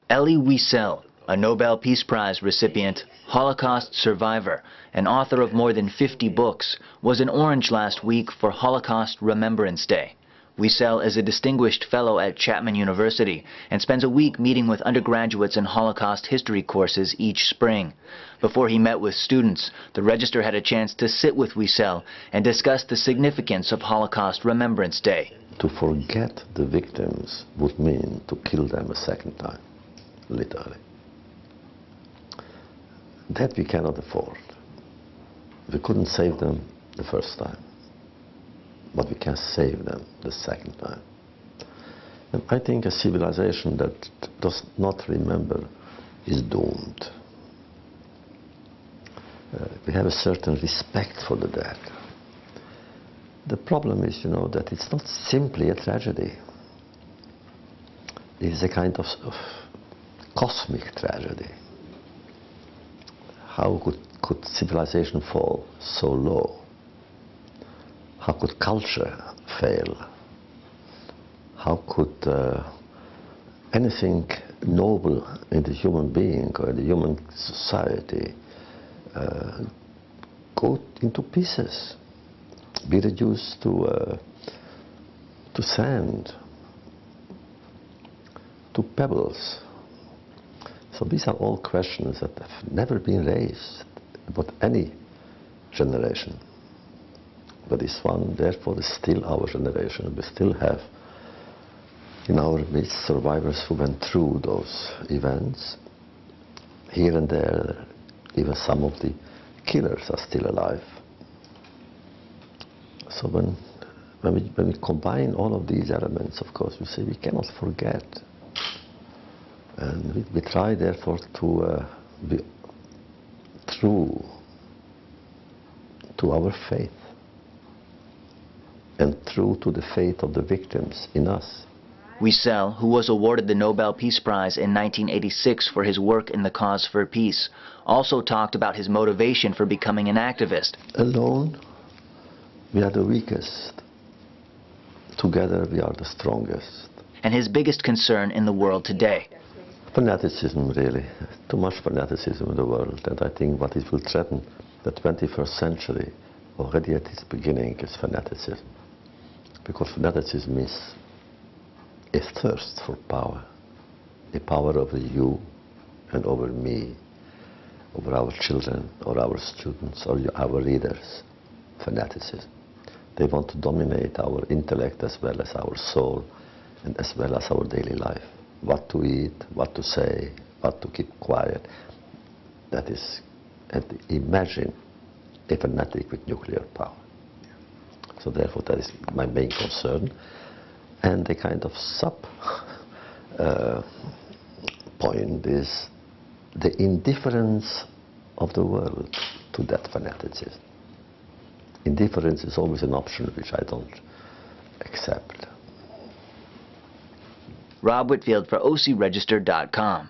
Elie Wiesel, a Nobel Peace Prize recipient, Holocaust survivor, and author of more than 50 books, was in Orange last week for Holocaust Remembrance Day. Wiesel is a distinguished fellow at Chapman University and spends a week meeting with undergraduates in Holocaust history courses each spring. Before he met with students, the Register had a chance to sit with Wiesel and discuss the significance of Holocaust Remembrance Day. To forget the victims would mean to kill them a second time, literally. That we cannot afford. We couldn't save them the first time, but we can save them the second time. And I think a civilization that does not remember is doomed. We have a certain respect for the dead. The problem is, that it's not simply a tragedy. It is a kind of cosmic tragedy. How could civilization fall so low? How could culture fail? How could anything noble in the human being or in the human society go into pieces, be reduced to sand, to pebbles? So these are all questions that have never been raised about any generation. But this one, therefore, is still our generation. We still have in our midst survivors who went through those events. Here and there, even some of the killers are still alive. So when we combine all of these elements, of course, we say we cannot forget. And we try, therefore, to be true to our faith and true to the faith of the victims in us. Wiesel, who was awarded the Nobel Peace Prize in 1986 for his work in the cause for peace, also talked about his motivation for becoming an activist. Alone, we are the weakest. Together, we are the strongest. And his biggest concern in the world today. Fanaticism, really. Too much fanaticism in the world. And I think what it will threaten the 21st century, already at its beginning, is fanaticism. Because fanaticism is a thirst for power. A power over you and over me, over our children or our students or our leaders. Fanaticism. They want to dominate our intellect as well as our soul and as well as our daily life. What to eat, what to say, what to keep quiet. That is, and imagine a fanatic with nuclear power. So therefore that is my main concern. And the kind of point is the indifference of the world to that fanaticism. Indifference is always an option which I don't accept. Rob Whitfield for OCRegister.com.